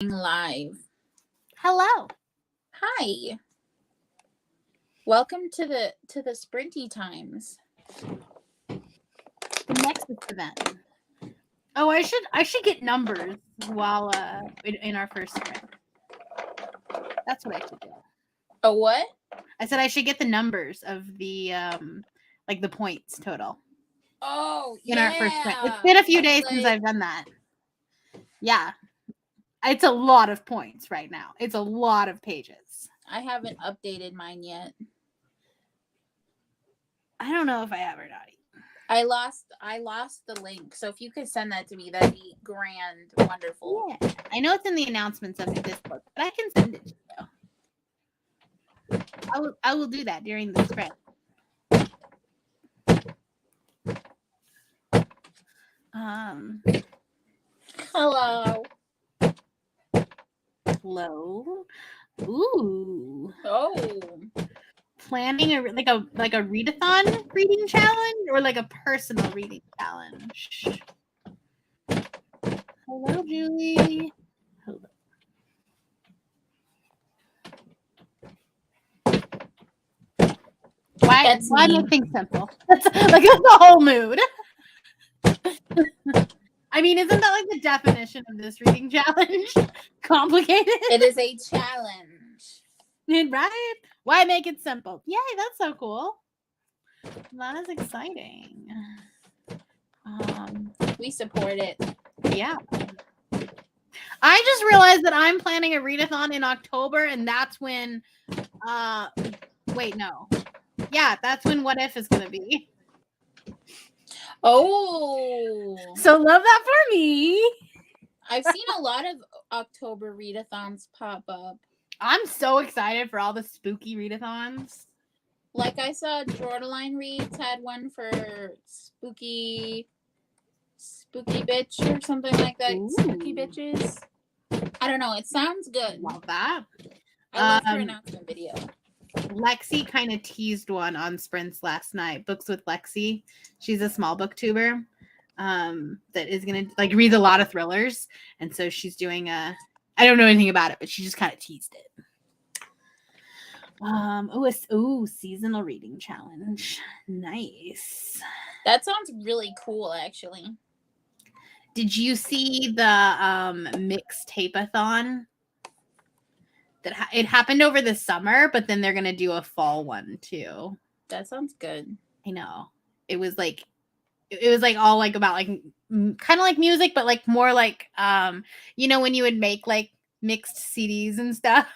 Live. Hello. Hi. Welcome to the sprinty times. The Nexus Event. Oh, I should get numbers while in our first sprint. That's what I should do. A what? I said I should get the numbers of the like the points total. Oh, in our first sprint. It's been a few days since I've done that. Yeah. It's a lot of points right now. It's a lot of pages. I haven't updated mine yet. I don't know if I have or not. I lost the link. So if you could send that to me, that'd be grand, wonderful. Yeah. I know it's in the announcements of this book, but I can send it to you. I will do that during the sprint. Hello. Hello. Ooh. Oh. Planning a readathon reading challenge or like a personal reading challenge. Hello, Julie. Hello. Why make things simple? That's the whole mood. I mean, isn't that like the definition of this reading challenge? Complicated? It is a challenge. Right? Why make it simple? Yay, that's so cool. That is exciting. We support it. Yeah. I just realized that I'm planning a readathon in October, and that's when wait, no. Yeah, that's when What If is gonna be. Oh. So love that for me. I've seen a lot of October readathons pop up. I'm so excited for all the spooky readathons. Like I saw Jordaline Reads had one for spooky bitch or something like that. Ooh. Spooky bitches. I don't know. It sounds good. Love that. I love her announcement video. Lexi kind of teased one on Sprints last night. Books with Lexi. She's a small booktuber that is gonna reads a lot of thrillers, and so she's doing I don't know anything about it, but she just kind of teased it. Seasonal reading challenge. Nice. That sounds really cool, actually. Did you see the mixtape-a-thon? It happened over the summer, but then they're gonna do a fall one too. That sounds good. I know. It was all about kind of like music, but like more like when you would make like mixed CDs and stuff.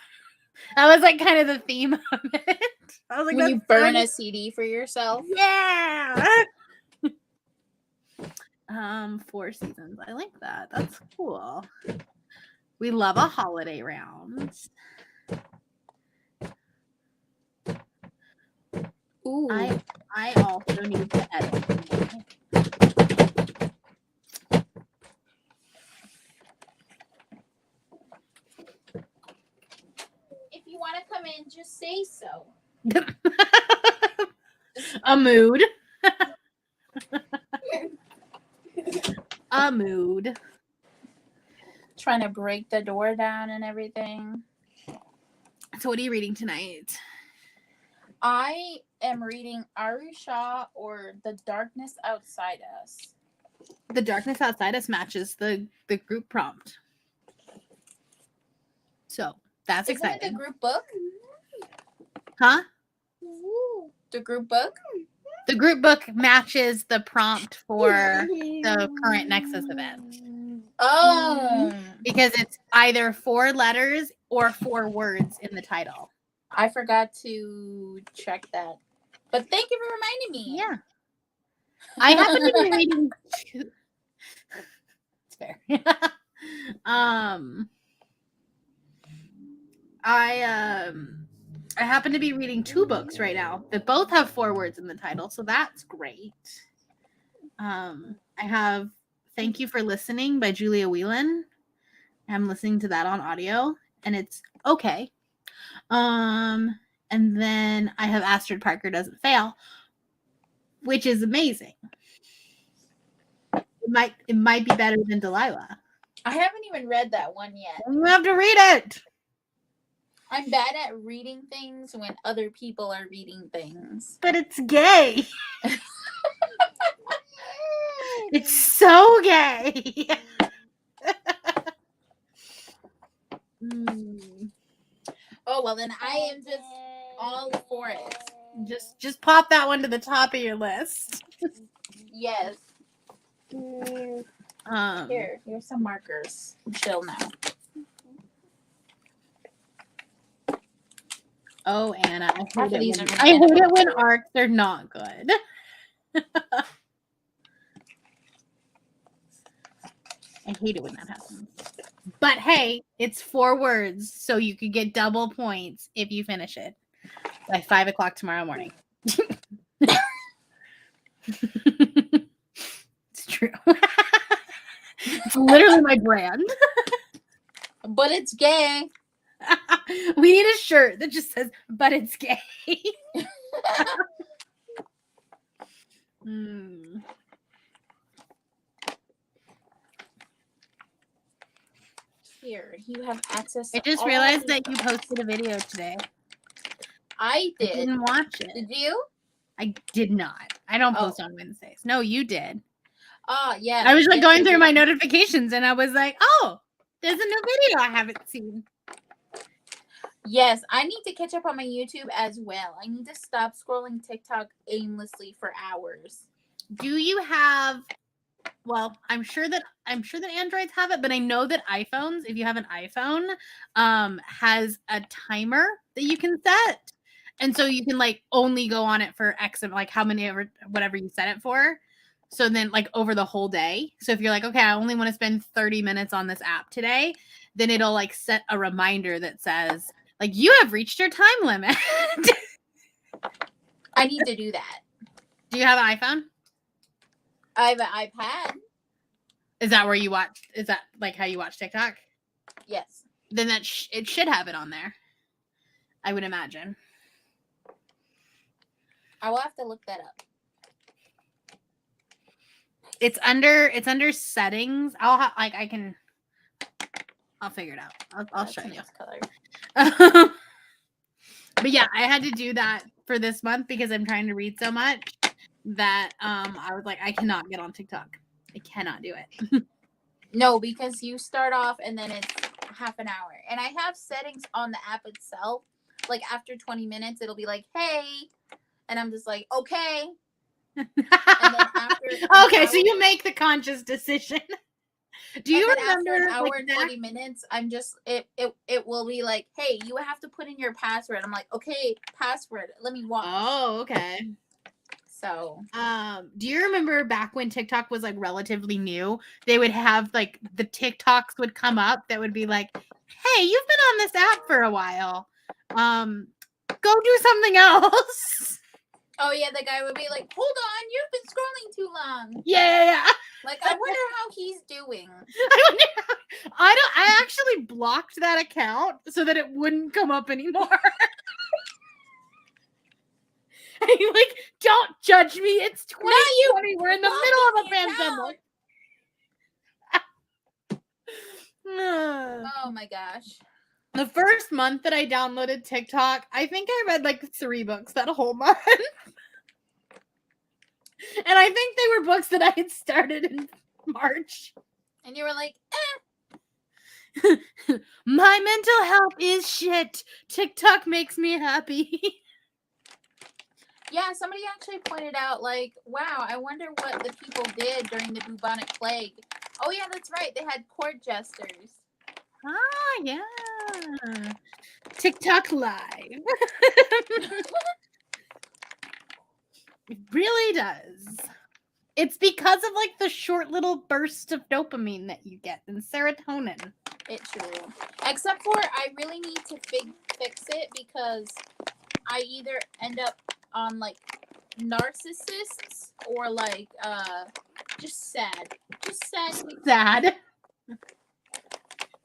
That was like kind of the theme of it. I was like, when you burn a CD for yourself. Yeah. 4 seasons. I like that. That's cool. We love a holiday round. Ooh. I also need to edit. If you want to come in, just say so. A mood. A mood. Trying to break the door down and everything. So what are you reading tonight? I am reading Arusha or The Darkness Outside Us. The Darkness Outside Us matches the group prompt. So that's exciting. Isn't it the group book? Huh? The group book? The group book matches the prompt for the current Nexus event. Oh. Because it's either 4 letters or 4 words in the title. I forgot to check that. But thank you for reminding me. Yeah. I happen to be reading 2. It's fair. I happen to be reading 2 books right now that both have 4 words in the title, so that's great. I have Thank You for Listening by Julia Whelan. I'm listening to that on audio, and it's okay. And then I have Astrid Parker Doesn't Fail, which is amazing. It might be better than Delilah. I haven't even read that one yet. You have to read it. I'm bad at reading things when other people are reading things. But it's gay. It's so gay. Oh, well, then I am just all for it. Just pop that one to the top of your list. Yes. Here's some markers. Chill now. Oh, Anna, I Half of hate these it are when, gonna I hate get it when over. arcs are not good. I hate it when that happens. But hey, it's 4 words, so you could get double points if you finish it by 5 o'clock tomorrow morning. It's true. It's literally my brand. But it's gay. We need a shirt that just says, but it's gay. Here, you have access to I just all realized these that you books. posted a video today. I I did. didn't watch it. Did you? I did not. I don't post on Wednesdays. No, you did. Oh, yeah. I was like Yes, going I through did. my notifications and I was like, oh, there's a new video I haven't seen. Yes, I need to catch up on my YouTube as well. I need to stop scrolling TikTok aimlessly for hours. Do you have, well, I'm sure that Androids have it, but I know that iPhones, if you have an iPhone, has a timer that you can set. And so you can like only go on it for X, like how many ever, whatever you set it for. So then like over the whole day. So if you're like, okay, I only want to spend 30 minutes on this app today, then it'll like set a reminder that says like, you have reached your time limit. I need to do that. Do you have an iPhone? I have an iPad. Is that where you watch? Is that like how you watch TikTok? Yes. Then that it should have it on there. I would imagine. I will have to look that up. It's under settings. I'll figure it out. I'll show you. But yeah, I had to do that for this month because I'm trying to read so much that I was like, I cannot get on TikTok. I cannot do it. No, because you start off and then it's half an hour. And I have settings on the app itself. Like after 20 minutes, it'll be like, hey. And I'm just like, okay. And then after okay, so you make the conscious decision. Do you remember after an hour and 40 minutes, I'm just it will be like, hey, you have to put in your password. I'm like, okay, password. Let me watch. Oh, okay. So, do you remember back when TikTok was like relatively new? They would have like the TikToks would come up that would be like, hey, you've been on this app for a while. Go do something else. Oh yeah, the guy would be like, hold on, you've been scrolling too long. Yeah. Like, I wonder how he's doing. I actually blocked that account so that it wouldn't come up anymore. I'm like, don't judge me. It's 2020. We're in the middle of a pandemic. Oh my gosh. The first month that I downloaded TikTok, I think I read like 3 books that whole month. And I think they were books that I had started in March. And you were like, my mental health is shit. TikTok makes me happy. Yeah, somebody actually pointed out, like, wow, I wonder what the people did during the bubonic plague. Oh, yeah, that's right. They had court jesters. Ah, yeah. TikTok Live. It really does. It's because of like the short little burst of dopamine that you get and serotonin. It's true. Except for I really need to fix it because I either end up on like narcissists or like just sad. Just sad. Sad.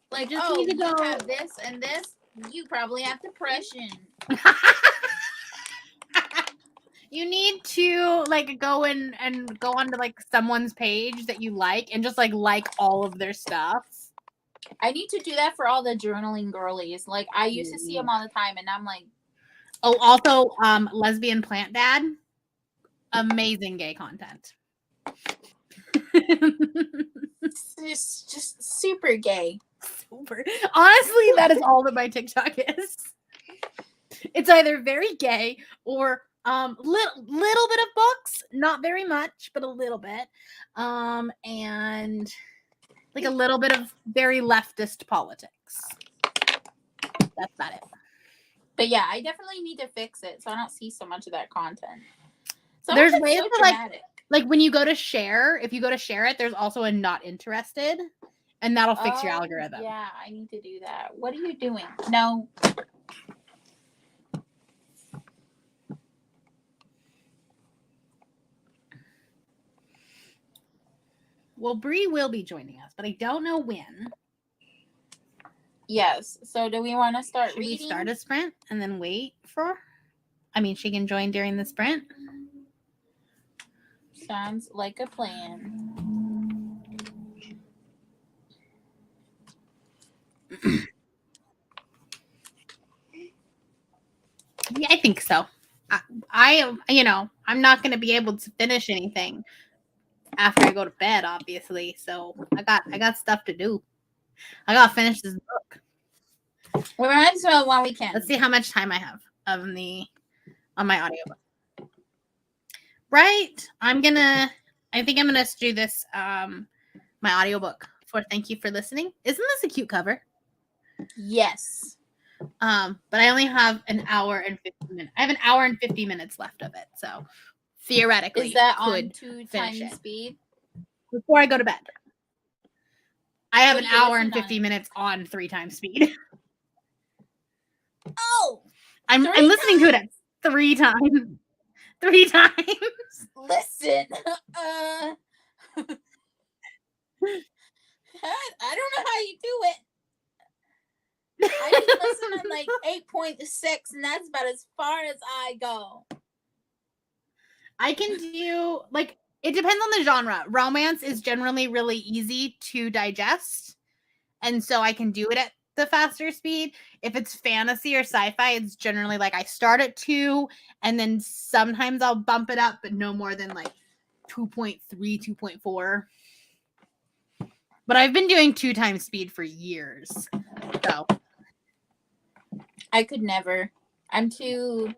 Like, just oh, need to you go. have this and this. You probably have depression. You need to like go in and go onto like someone's page that you like and just like all of their stuff. I need to do that for all the journaling girlies. Like, I used to see them all the time, and I'm like, oh, also, lesbian plant dad, amazing gay content. it's just super gay. Super. Honestly, that is all that my TikTok is. It's either very gay or little bit of books, not very much, but a little bit, and like a little bit of very leftist politics. That's about it. But yeah, I definitely need to fix it so I don't see so much of that content. There's ways to like when you go to share, if you go to share it, there's also a not interested, and that'll fix your algorithm. Yeah, I need to do that. What are you doing? No. Well, Bree will be joining us, but I don't know when. Yes. So do we want to start reading? Should we start a sprint and then wait for? I mean, she can join during the sprint. Sounds like a plan. Yeah, I think so. I you know, I'm not going to be able to finish anything after I go to bed, obviously. So I got stuff to do. I got to finish this book. We might as well while we can. Let's see how much time I have on my audiobook. Right. I think I'm gonna do this my audiobook for Thank You for Listening. Isn't this a cute cover? Yes. But I only have an hour and 50 minutes. I have an hour and 50 minutes left of it. So theoretically, is that on 2 times speed? Before I go to bed. I have an hour and 50 minutes on 3 times speed. Oh! I'm listening to it at 3 times. 3 times. Listen. I don't know how you do it. I can listen at like 8.6, and that's about as far as I go. I can do, like, it depends on the genre. Romance is generally really easy to digest, and so I can do it at the faster speed. If it's fantasy or sci-fi, it's generally like I start at 2, and then sometimes I'll bump it up, but no more than like 2.3, 2.4. But I've been doing 2 times speed for years. So I could never. I'm too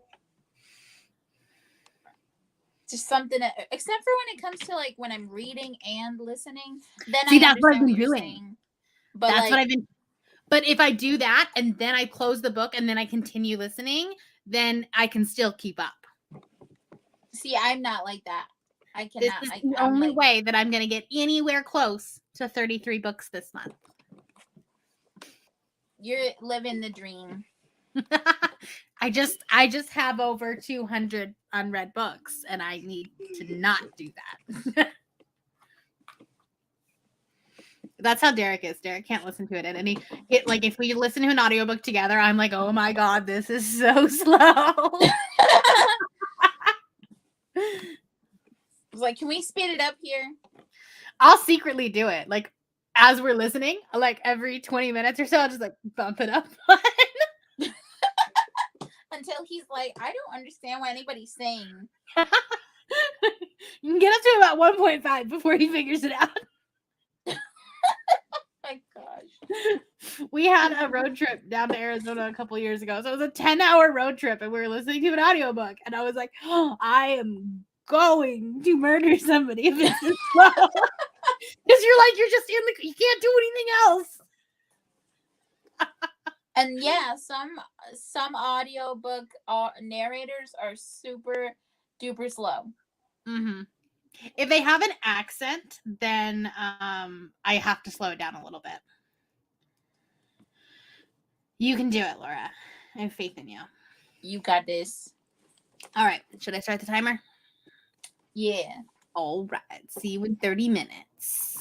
just something, except for when it comes to like when I'm reading and listening. Then that's what I've been doing. But that's like, what I've been. But if I do that and then I close the book and then I continue listening, then I can still keep up. See, I'm not like that. I cannot. This is the only way that I'm going to get anywhere close to 33 books this month. You're living the dream. I just have over 200 unread books, and I need to not do that. That's how Derek is. Derek can't listen to it, and like if we listen to an audiobook together, I'm like, oh my god, this is so slow. I was like, can we speed it up here? I'll secretly do it, like as we're listening, like every 20 minutes or so, I'll just like bump it up. Until he's like, I don't understand what anybody's saying. You can get up to about 1.5 before he figures it out. My gosh. We had a road trip down to Arizona a couple years ago. So it was a 10-hour road trip, and we were listening to an audiobook. And I was like, oh, I am going to murder somebody if it's this slow. Because you're just you can't do anything else. And yeah, some audiobook narrators are super duper slow. Mm-hmm. If they have an accent, then I have to slow it down a little bit. You can do it, Laura. I have faith in you. You got this. All right. Should I start the timer? Yeah. All right. See you in 30 minutes.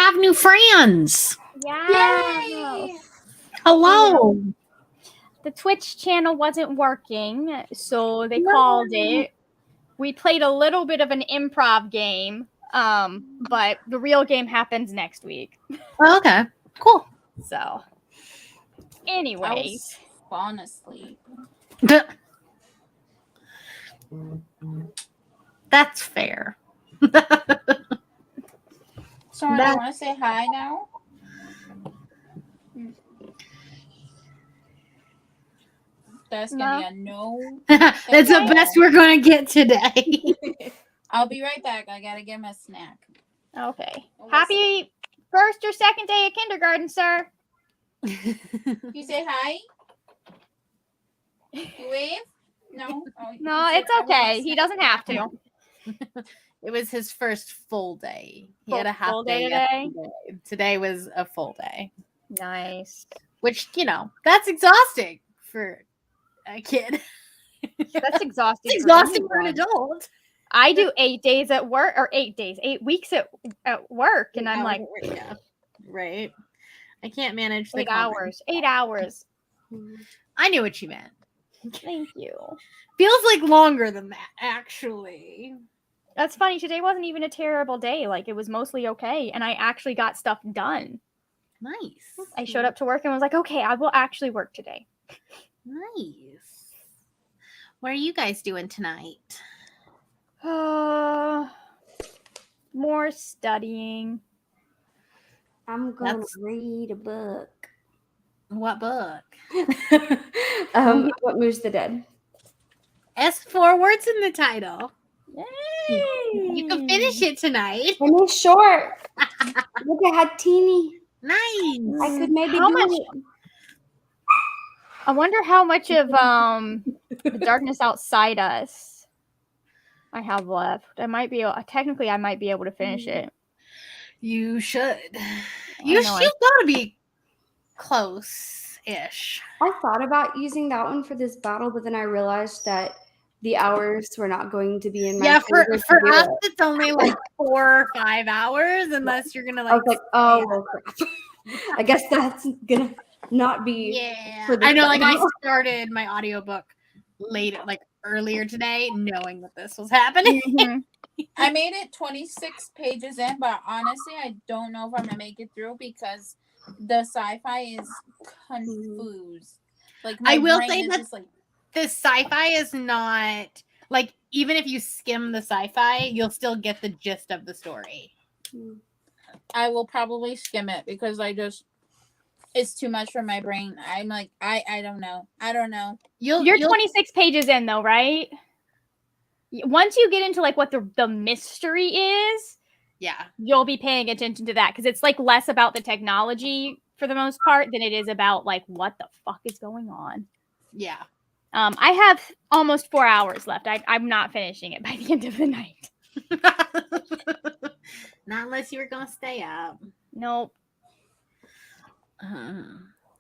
have new friends. Yeah. Hello. The Twitch channel wasn't working, so they No. called it. We played a little bit of an improv game, but the real game happens next week. Oh, okay. Cool. So, I anyway, was falling asleep. That's fair. Someone, I want to say hi now. That's gonna be a no. That's the best we're going to get today. I'll be right back. I gotta get my snack. okay. Well, Happy first or second day of kindergarten, sir. You say hi. You wave. No. Oh, you No, said it's I want my okay. He snack. doesn't have to. It was his first full day. He had a half Full day day today? yesterday. Today was a full day, Nice. which, that's exhausting for a kid. That's exhausting. It's for exhausting for an anyone. adult. I do 8 days at work, or 8 days, 8 weeks at work, and I'm like, Yeah, right. I can't manage the 8 hours. 8 hours. I knew what you meant. Thank you. Feels like longer than that, actually. That's funny. Today wasn't even a terrible day. Like, it was mostly okay, and I actually got stuff done. Nice. I showed up to work and was like, okay, I will actually work today. Nice. What are you guys doing tonight? More studying. I'm going to read a book. What book? What Moves the Dead. S 4 words in the title. Yay! You can finish it tonight. And it's short. Look, it had teeny. Nice. I could maybe How do much- it. I wonder how much of the darkness outside us I have left. I might be technically I might be able to finish it. You should. You know, still gotta be close-ish. I thought about using that one for this battle, but then I realized that the hours were not going to be in my Yeah, for favor to do us, it. it's only like 4 or 5 hours, unless you're gonna I was like, oh, stay well, crap. I guess that's gonna not be. Yeah, for this I know. Like, I battle. started my audiobook earlier today, knowing that this was happening. Mhm. I made it 26 pages in, but honestly, I don't know if I'm gonna make it through because the sci-fi is confused. Like, my I will brain say is that just like, the sci-fi is not like, even if you skim the sci-fi, you'll still get the gist of the story. I will probably skim it because it's too much for my brain. I'm like, I don't know. You're 26 pages in though, right? Once you get into like what the mystery is, Yeah. you'll be paying attention to that because it's like less about the technology for the most part than it is about like what the fuck is going on. Yeah. I have almost 4 hours left. I'm not finishing it by the end of the night. Not unless you were gonna stay up. Nope.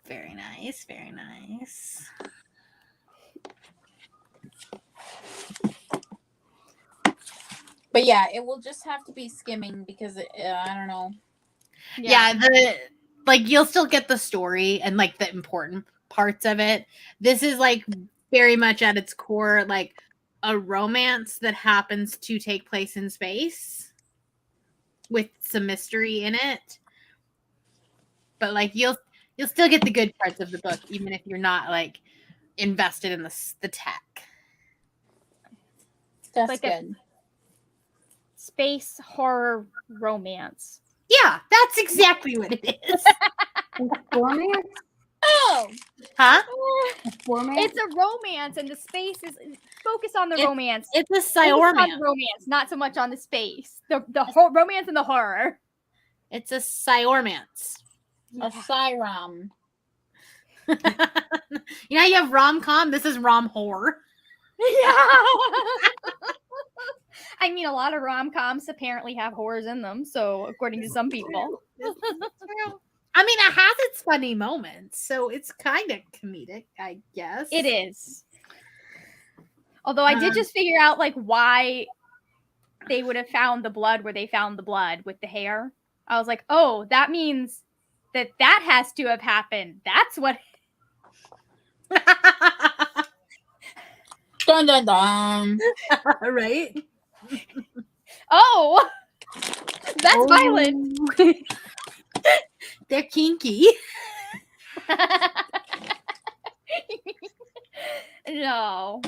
Very nice. Very nice. But yeah, it will just have to be skimming because I don't know. Yeah, you'll still get the story and like the important parts of it. This is like very much at its core like a romance that happens to take place in space with some mystery in it. But like you'll still get the good parts of the book even if you're not like invested in the tech. That's like good. Space horror romance. Yeah, that's exactly what it is. Romance? Oh, Huh? Romance? It's a romance, and the space is focus on the romance. It's a Focus on romance. the romance, not so much on the space. The romance and the horror. It's a romance. a Sirom. You know, you have rom-com. This is rom horror. Yeah. I mean, a lot of rom-coms apparently have horrors in them, so according to some people. I mean, it has its funny moments, so it's kind of comedic, I guess. It is. Although I did just figure out like why they would have found the blood where they found the blood with the hair. I was like, oh, that means that has to have happened. That's what. Dun dun dun. Right? Oh, that's violent. They're kinky. No.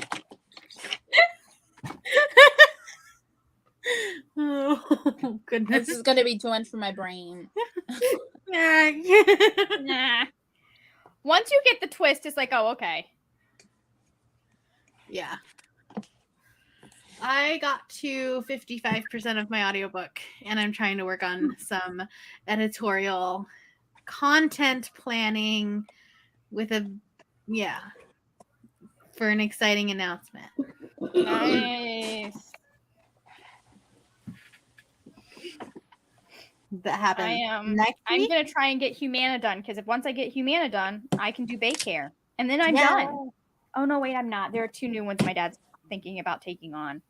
Oh, goodness. This is gonna be too much for my brain. Nah. Once you get the twist, it's like, oh, okay. Yeah. I got to 55% of my audiobook, and I'm trying to work on some editorial content planning with for an exciting announcement. Nice. That happens next I'm week. gonna try and get Humana done, because once I get Humana done, I can do Baycare, and then I'm done. Oh no, wait, I'm not. There are 2 new ones my dad's thinking about taking on,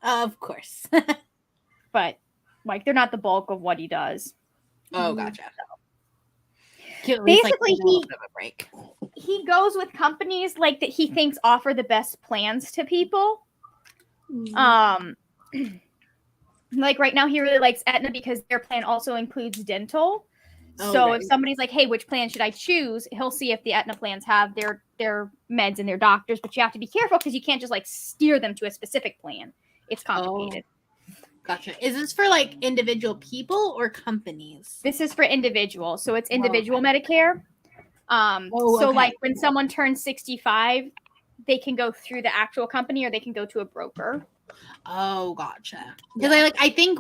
Of course. but like they're not the bulk of what he does. Oh, gotcha. Basically, break. He goes with companies like that he thinks offer the best plans to people. Like right now he really likes Aetna because their plan also includes dental. So if somebody's like, hey, which plan should I choose? He'll see if the Aetna plans have their meds and their doctors, but you have to be careful because you can't just like steer them to a specific plan. It's complicated. Gotcha. Is this for like individual people or companies? This is for individuals. So it's individual Medicare. Like when someone turns 65, they can go through the actual company or they can go to a broker. Oh, gotcha. Because I think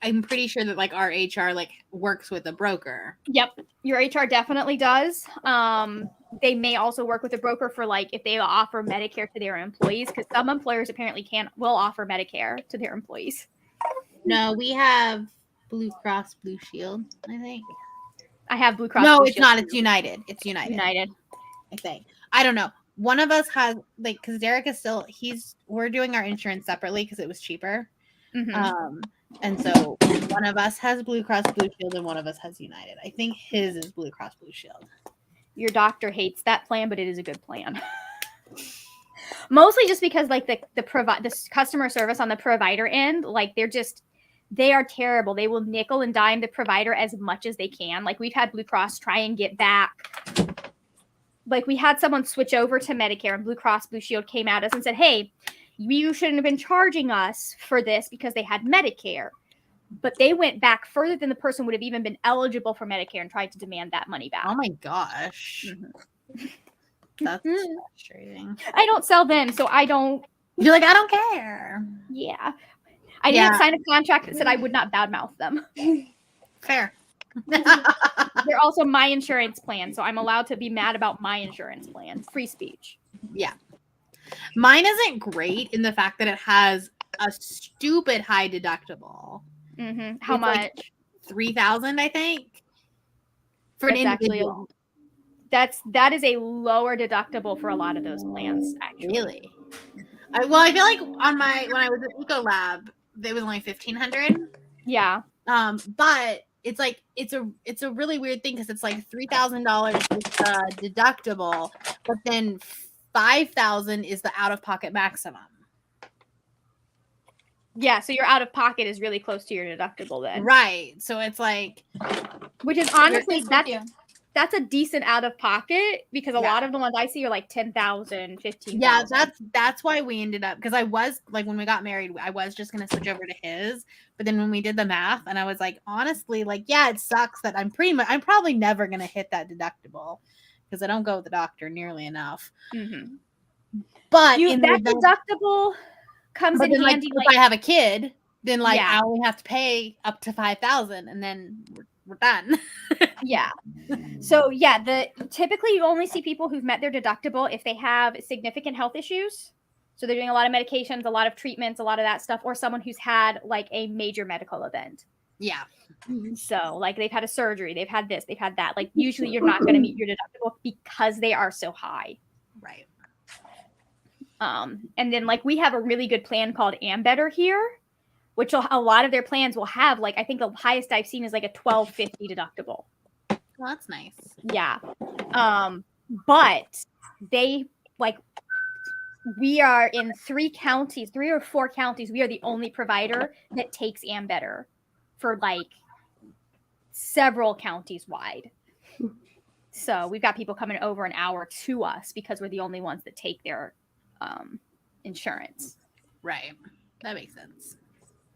I'm pretty sure that like our HR like works with a broker. Yep. Your HR definitely does. They may also work with a broker for like if they offer Medicare to their employees, because some employers apparently will offer Medicare to their employees. No, we have Blue Cross Blue Shield, I think. I have Blue Cross. No, Blue it's Shield not. too. It's United. It's United. United. I think. I don't know. One of us has like because Derek is still we're doing our insurance separately because it was cheaper. Mm-hmm. And so one of us has Blue Cross Blue Shield and one of us has United. I think his is Blue Cross Blue Shield. Your doctor hates that plan, but it is a good plan. Mostly just because like the customer service on the provider end, like they are terrible. They will nickel and dime the provider as much as they can. Like we've had Blue Cross try and get back. Like we had someone switch over to Medicare and Blue Cross Blue Shield came at us and said, hey, you shouldn't have been charging us for this because they had Medicare. But they went back further than the person would have even been eligible for Medicare and tried to demand that money back. Oh my gosh. Mm-hmm. That's frustrating. I don't sell them, so I don't. You're like, I don't care. Yeah. I didn't sign a contract that said I would not badmouth them. Fair. They're also my insurance plan, so I'm allowed to be mad about my insurance plan. Free speech. Yeah. Mine isn't great in the fact that it has a stupid high deductible. Mm-hmm. How much? Like $3,000, I think. For an individual. That is a lower deductible for a lot of those plans, actually. Really? I feel like when I was at Ecolab, it was only $1,500. Yeah. But it's like it's a really weird thing because it's like $3,000 is the deductible, but then $5,000 is the out-of-pocket maximum. Yeah, so your out-of-pocket is really close to your deductible then. Right. So it's like, which is honestly that's a decent out-of-pocket because a lot of the ones I see are like $10,000, $15,000. Yeah, that's why we ended up because I was like when we got married, I was just gonna switch over to his, but then when we did the math, and I was like, honestly, like it sucks that I'm probably never gonna hit that deductible because I don't go to the doctor nearly enough. Mm-hmm. But that deductible comes in handy. If I have a kid, then I only have to pay up to $5,000, and then we're done. Yeah. So typically you only see people who've met their deductible if they have significant health issues. So they're doing a lot of medications, a lot of treatments, a lot of that stuff, or someone who's had like a major medical event. Yeah. So like they've had a surgery, they've had this, they've had that. Like usually you're not going to meet your deductible because they are so high. Right. And then like we have a really good plan called Ambetter here, which a lot of their plans will have, like, I think the highest I've seen is like a $1,250 deductible. Well, that's nice. Yeah. But they, like, we are in 3 or 4 counties. We are the only provider that takes Ambetter for like several counties wide. So we've got people coming over an hour to us because we're the only ones that take their insurance. Right. That makes sense.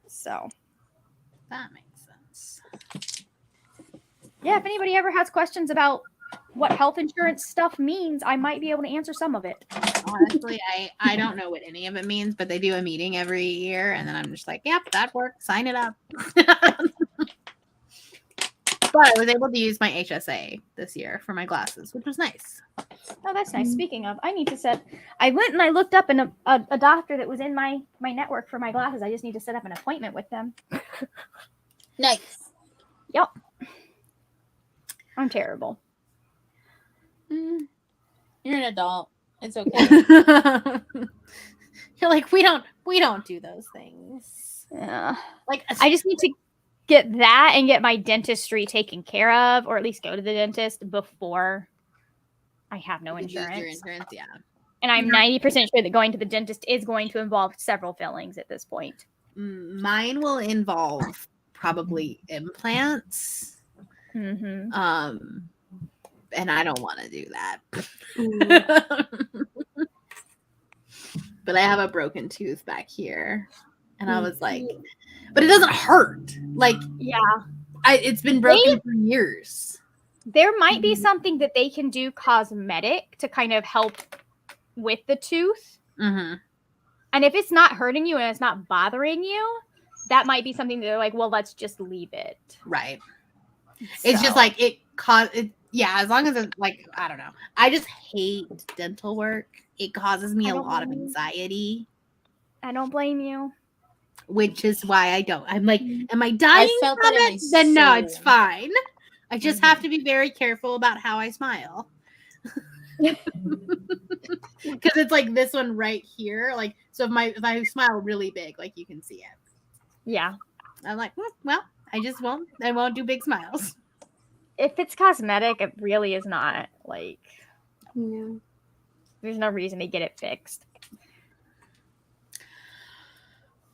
So That makes sense. yeah, if anybody ever has questions about what health insurance stuff means, I might be able to answer some of it. Honestly, I don't know what any of it means, but they do a meeting every year, and then I'm just like, yep, that works. Sign it up. But I was able to use my HSA this year for my glasses, which was nice. Oh, that's nice. Speaking of, I need to set. I went and I looked up a doctor that was in my network for my glasses. I just need to set up an appointment with them. Nice. Yep. I'm terrible. You're an adult. It's okay. You're like, we don't do those things. Yeah. Like, I just need to get that and get my dentistry taken care of, or at least go to the dentist before I have no you use insurance. your insurance, yeah. And I'm 90% sure that going to the dentist is going to involve several fillings at this point. Mine will involve probably implants. Mm-hmm. And I don't want to do that. But I have a broken tooth back here. And I was like, but it doesn't hurt. Like, Yeah. It's been broken for years. There might be something that they can do cosmetic to kind of help with the tooth. Mm-hmm. And if it's not hurting you and it's not bothering you, that might be something that they're like, well, let's just leave it. Right. It's just like yeah, as long as it's like, I don't know. I just hate dental work. It causes me a lot of anxiety. I don't blame you. Which is why I don't. I'm like, am I dying felt from that in it? my Then no, soul. it's fine. I just have to be very careful about how I smile. Because it's like this one right here. Like, so if I smile really big, like you can see it. Yeah. I'm like, well, I won't do big smiles. If it's cosmetic, it really is not like, No. there's no reason to get it fixed.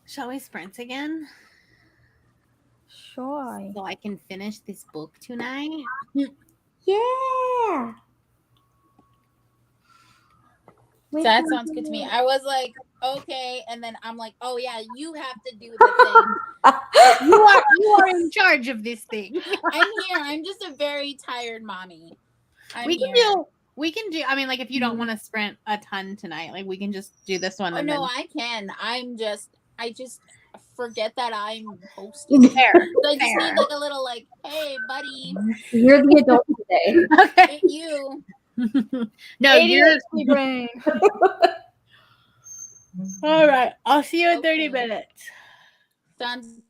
Shall we sprint again? Sure. So I can finish this book tonight? Yeah. That sounds good to me. I was like, okay, and then I'm like, oh yeah, you have to do the thing. You are in charge of this thing. I'm here. I'm just a very tired mommy. We can do. I mean, like, if you don't want to sprint a ton tonight, like, we can just do this one. Oh and no, then... I can. I just forget that I'm hosting. Fair. So I just need like a little like, hey, buddy. You're the adult today. Okay. It's you. No, you're. brain. All right. I'll see you in 30 Okay. minutes. Sounds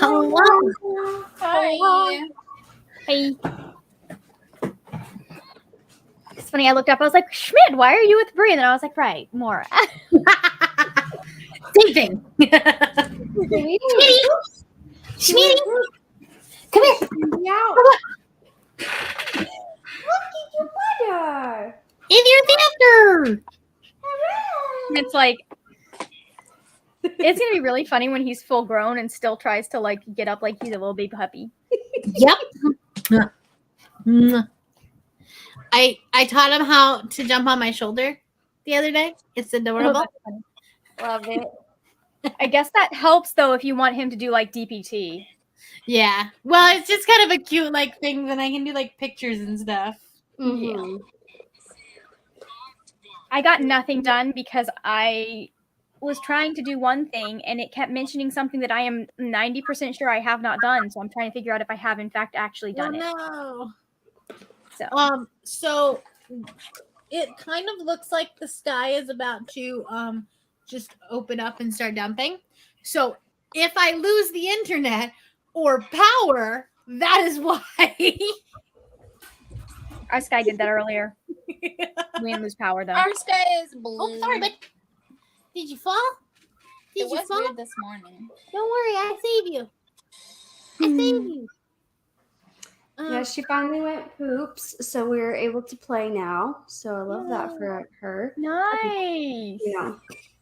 Hello. Hi. Hey. It's funny. I looked up. I was like, Schmidt, why are you with Brie? And then I was like, right, Mora. Same thing. Sweetie. Sweetie, come here. Yeah. Look at your butter. In your theater. And it's like, it's gonna be really funny when he's full grown and still tries to like get up like he's a little baby puppy. Yep. I taught him how to jump on my shoulder the other day. It's adorable. that's funny. Love it. I guess that helps though if you want him to do like DPT. Yeah. Well, it's just kind of a cute like thing that I can do like pictures and stuff. Mhm. I got nothing done because I was trying to do one thing and it kept mentioning something that I am 90% sure I have not done. So I'm trying to figure out if I have in fact actually done it. No. So So it kind of looks like the sky is about to just open up and start dumping. So if I lose the internet or power, that is why. our Sky did that earlier. We didn't lose power though. Our sky is blue. Oh, sorry, but did you fall? Did It you was fall? weird this morning. Don't worry, I saved you. I saved you. Yeah, she finally went poops, so we were able to play now. So I love that for her. Nice. You know.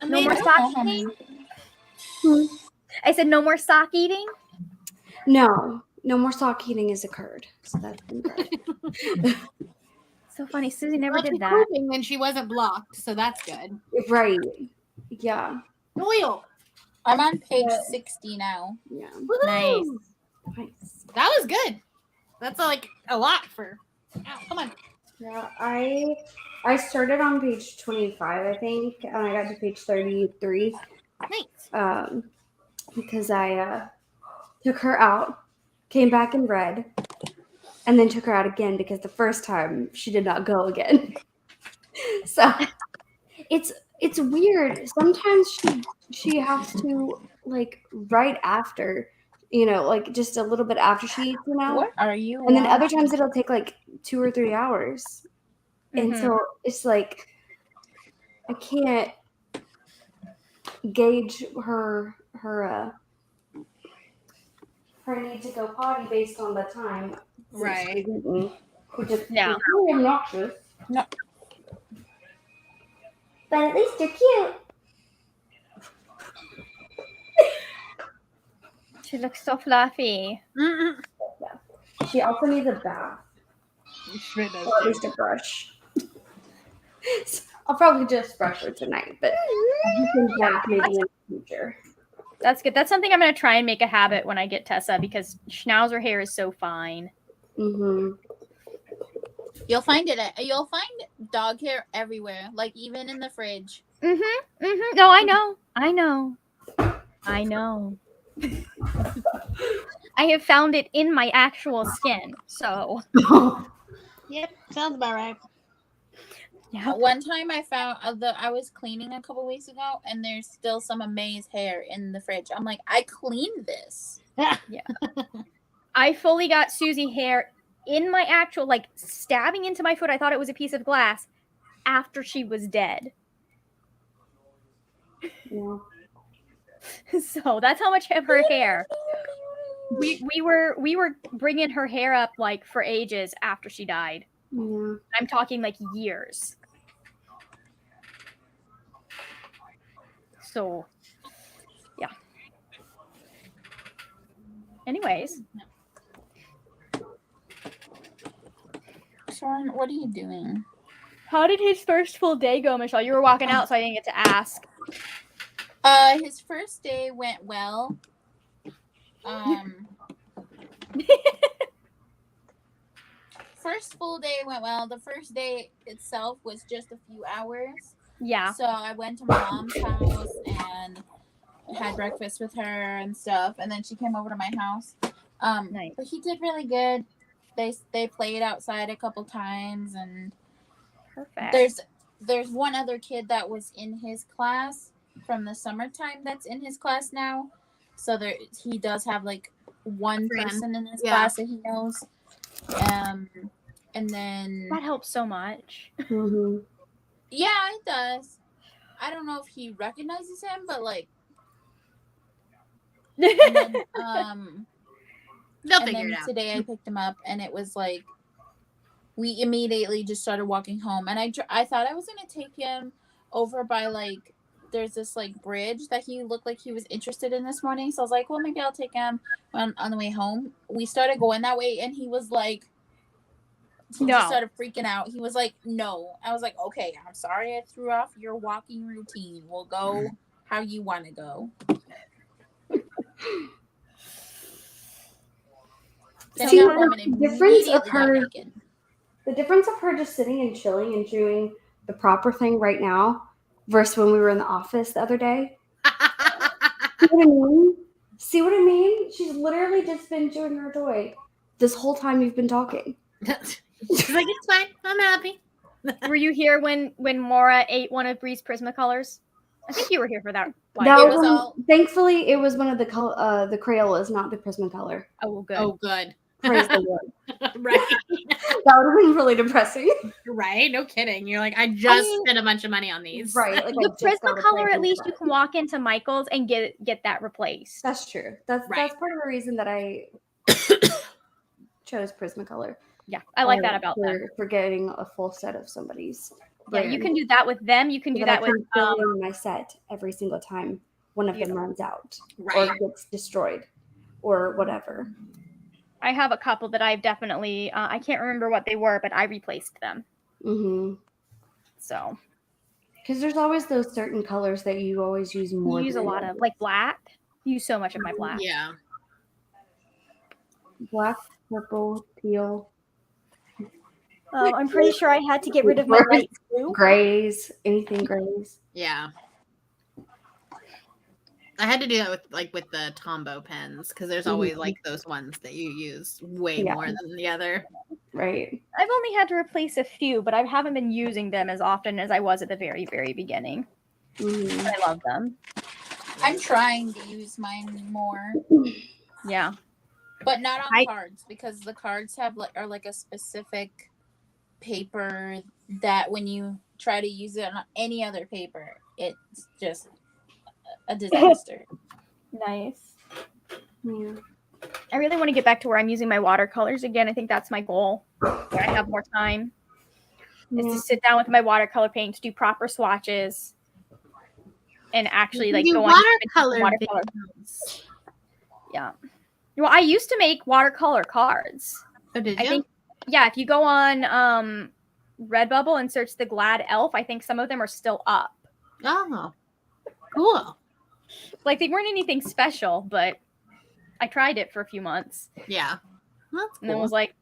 No more I don't sock know how eating? many. I said no more sock eating. No more sock eating has occurred. So that's been good. So funny. Susie never Well, did she's that. pooping when she wasn't blocked, so that's good. Right. Yeah. Doyle. I'm on page 60 now. Yeah. Nice. Nice. That was good. That's like a lot for. Ow, come on. Yeah, I started on page 25, I think, and I got to page 33 Nice. because I took her out, came back and read, and then took her out again because the first time she did not go again. So it's weird. Sometimes she has to like right after, like just a little bit after she eats, What are you? and then other watching? times it'll take like 2 or 3 hours. And so it's like I can't gauge her need to go potty based on the time. Right. Which is Yeah. really obnoxious. No. But at least they're cute. She looks so fluffy. Mm-mm. She also needs a bath. Sure does. Or at least a brush. So I'll probably just brush her tonight, but you can bath maybe in the future. That's good. That's something I'm going to try and make a habit when I get Tessa because Schnauzer hair is so fine. Mm-hmm. You'll find it. You'll find dog hair everywhere, like even in the fridge. Mm-hmm. Mm-hmm. No, I know. I know. I know. I have found it in my actual skin. So. Yep, sounds about right. Yeah. One time I found I was cleaning a couple weeks ago, and there's still some of May's hair in the fridge. I'm like, I cleaned this. I fully got Susie hair in my actual, like, stabbing into my foot. I thought it was a piece of glass after she was dead. Yeah. So that's how much of her hair. We were bringing her hair up like for ages after she died. Yeah. I'm talking like years. So, yeah. Anyways, Sean, what are you doing? how did his first full day go, Michelle? You were walking out, so I didn't get to ask. His first day went well. First full day went well. The first day itself was just a few hours. Yeah. So I went to my mom's house and had breakfast with her and stuff, and then she came over to my house. Nice. But he did really good. They played outside a couple times, and Perfect. there's one other kid that was in his class from the summertime that's in his class now. So he does have like one friend. person in his Yeah. class that he knows. And then That helps so much. Mm-hmm. yeah, it does. I don't know if he recognizes him, but like, and then They'll and figure then it out. today I picked him up, and it was like we immediately just started walking home, and I thought I was gonna take him over by like there's this like bridge that he looked like he was interested in this morning, so I was like, well, maybe I'll take him on the way home. We started going that way, and he was like, he just started freaking out. He was like, no. I was like, okay, I'm sorry I threw off your walking routine. We'll go how you want to go. See, the difference of her just sitting and chilling and doing the proper thing right now versus when we were in the office the other day. See what I mean? See what I mean? She's literally just been doing her joy this whole time you've been talking. She's like, it's fine. I'm happy. Were you here when Maura ate one of Bree's Prismacolors? I think you were here for that. Thankfully, it was one of the Crayolas, not the Prismacolor. Oh, good. Oh, good. Praise the Lord. Right. That would have been really depressing. Right? No kidding. You're like, I spent a bunch of money on these. Right. Like the Prismacolor, at least you can walk into Michael's and get that replaced. That's true. That's part of the reason that I chose Prismacolor. Yeah, I like that about them. For getting a full set of somebody's brand. Yeah, you can do that with them. You can do that with my set every single time one of them runs out or gets destroyed or whatever. I have a couple that I've definitely I can't remember what they were, but I replaced them. Mm-hmm. So, because there's always those certain colors that you always use more. You use a lot of like black. You use so much of my black. Yeah. Black, purple, teal. I'm pretty sure I had to get rid of my light blue. Grays, anything grays. Yeah. I had to do that with the Tombow pens because there's always like those ones that you use way more than the other. Right. I've only had to replace a few, but I haven't been using them as often as I was at the very, very beginning. Mm-hmm. I love them. I'm trying to use mine more. Yeah. But not on cards because the cards are like a specific paper that when you try to use it on any other paper, it's just a disaster. Nice. Yeah. I really want to get back to where I'm using my watercolors again. I think that's my goal. Where I have more time. Is to sit down with my watercolor paints, do proper swatches, and actually like go on watercolor. Yeah. Well, I used to make watercolor cards. Oh, did you? I think, yeah, if you go on Redbubble and search the Glad Elf, I think some of them are still up. Oh, cool. Like, they weren't anything special, but I tried it for a few months. Yeah. That's cool. And then was like,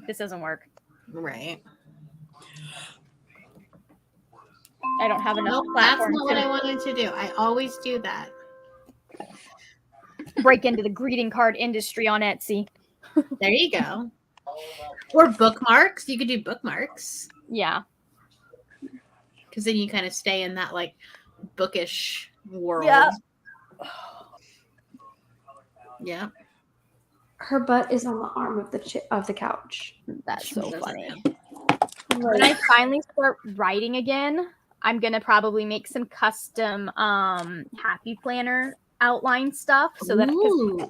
this doesn't work. Right. I don't have enough platforms. That's not what I wanted to do. I always do that. Break into the greeting card industry on Etsy. There you go. Or bookmarks. You could do bookmarks. Yeah. Because then you kind of stay in that like bookish world. Yeah. Yeah. Her butt is on the arm of the couch. That's so funny. When I finally start writing again, I'm gonna probably make some custom happy planner outline stuff so that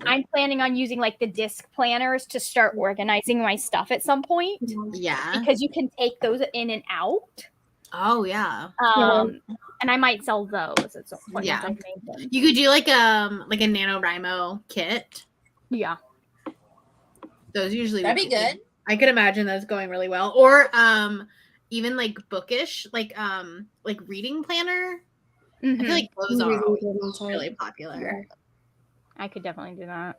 I'm planning on using like the disc planners to start organizing my stuff at some point. Yeah. Because you can take those in and out. Oh yeah. And I might sell those at some point. Yeah. You could do like a NaNoWriMo kit. Yeah. Those usually that'd be good. I could imagine those going really well. Or even like bookish, like reading planner. Mm-hmm. I feel like those are really popular. I could definitely do that.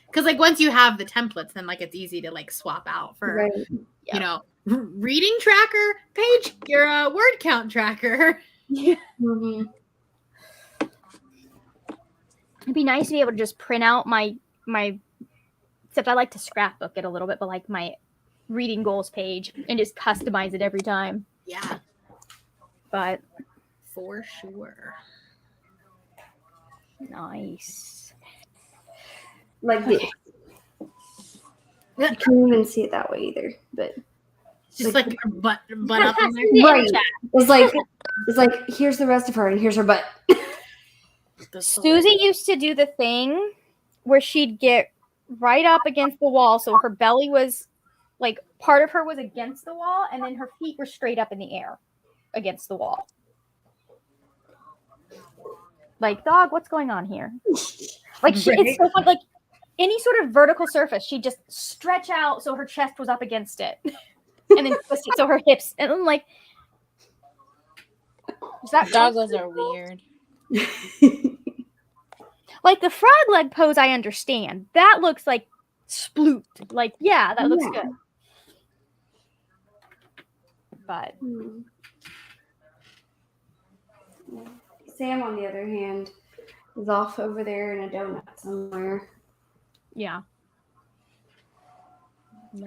Because like once you have the templates, then like it's easy to like swap out for you know, reading tracker page, your word count tracker. Yeah. Mm-hmm. It'd be nice to be able to just print out my except I like to scrapbook it a little bit, but like my reading goals page and just customize it every time. Yeah. But for sure. Nice. Like this. You can't even see it that way either. But Just like her butt up in there. right. It's like here's the rest of her and here's her butt. Susie used to do the thing where she'd get right up against the wall, so her belly was like part of her was against the wall, and then her feet were straight up in the air against the wall. Like, dog, what's going on here? Like, it's so fun. Like any sort of vertical surface, she'd just stretch out so her chest was up against it, and then twist it so her hips. And I'm like, is that Doggos are weird. Like the frog leg pose, I understand. That looks like sploot. Like, yeah, that looks good. But Sam, on the other hand, is off over there in a donut somewhere. yeah.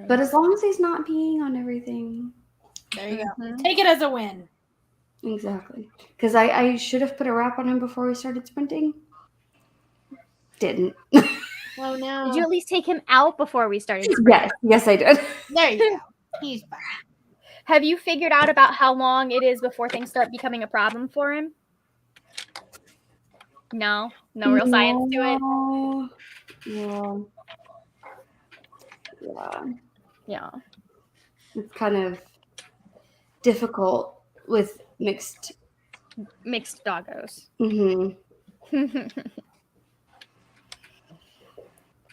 But as long as he's not peeing on everything. There you go. Take it as a win. Exactly. Because I should have put a wrap on him before we started sprinting. Didn't. Oh no. Did you at least take him out before we started sprinting? Yes, I did. There you go. He's back. Have you figured out about how long it is before things start becoming a problem for him? No real science to it. Yeah. It's kind of difficult with mixed doggos.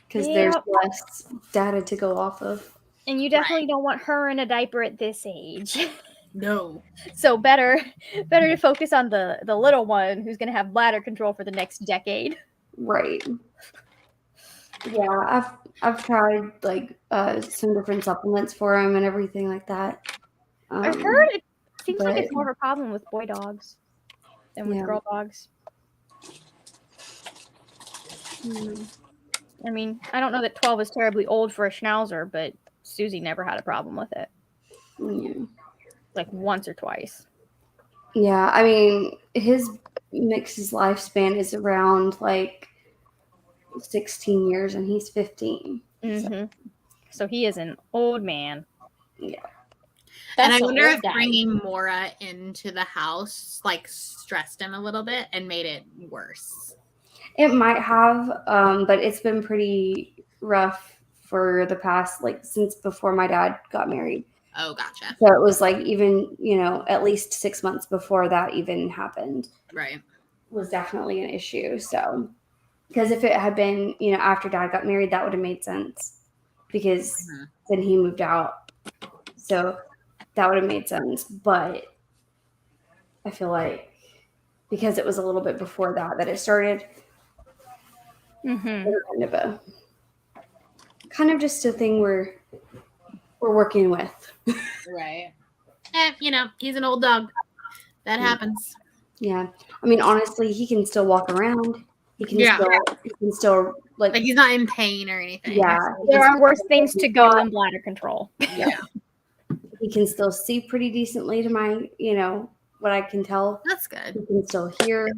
Because there's less data to go off of. And you definitely don't want her in a diaper at this age. No. So better to focus on the little one who's going to have bladder control for the next decade. Right. Yeah, I've tried like some different supplements for him and everything like that. I've heard it seems like it's more of a problem with boy dogs than with girl dogs. I mean, I don't know that 12 is terribly old for a schnauzer, but Susie never had a problem with it. Yeah. Like once or twice. Yeah, I mean, his lifespan is around like 16 years and he's 15. So he is an old man. Yeah. And I wonder if bringing Mora into the house like stressed him a little bit and made it worse. It might have, but it's been pretty rough for the past, like, since before my dad got married. Oh, gotcha. So it was like even, at least 6 months before that even happened. Right. Was definitely an issue. So, because if it had been, after dad got married, that would have made sense because then he moved out. So that would have made sense. But I feel like because it was a little bit before that it started. Kind of just a thing we're working with. Right. He's an old dog. That happens. Yeah. I mean, honestly, he can still walk around. He can still like he's not in pain or anything. Yeah. There are worse things to go than bladder control. Yeah. He can still see pretty decently to my, what I can tell. That's good. He can still hear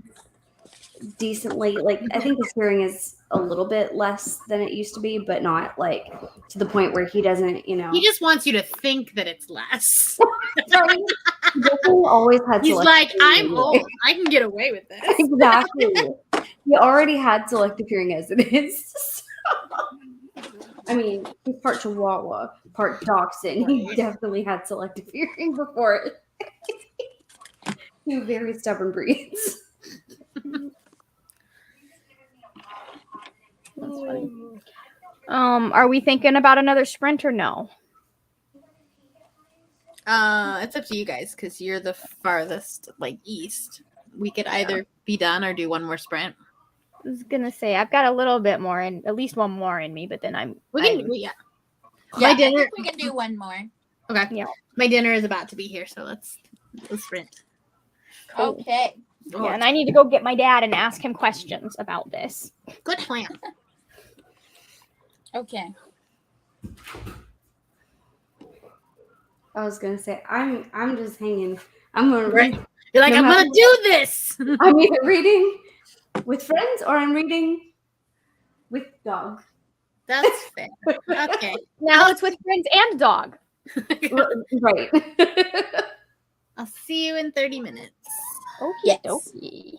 decently. Like, I think his hearing is a little bit less than it used to be, but not like to the point where he doesn't, He just wants you to think that it's less. Right. He definitely always had He's like, I'm old. I can get away with this. Exactly. He already had selective hearing as it is. I mean, he's part Chihuahua, part Dachshund. He definitely had selective hearing before it. Two very stubborn breeds. That's funny. Are we thinking about another sprint or no? It's up to you guys because you're the farthest east. We could either be done or do one more sprint. I was gonna say I've got a little bit more and at least one more in me, but then My dinner. I think we can do one more. Okay. Yeah. My dinner is about to be here, so let's sprint. Cool. Okay. Yeah, and I need to go get my dad and ask him questions about this. Good plan. Okay. I was gonna say I'm just hanging. I'm gonna read. You're like, I'm gonna do this. I'm even reading. with friends or I'm reading with dog. That's fair. Okay. Now it's with friends and dog. Right. I'll see you in 30 minutes. Okie Yes. dokie.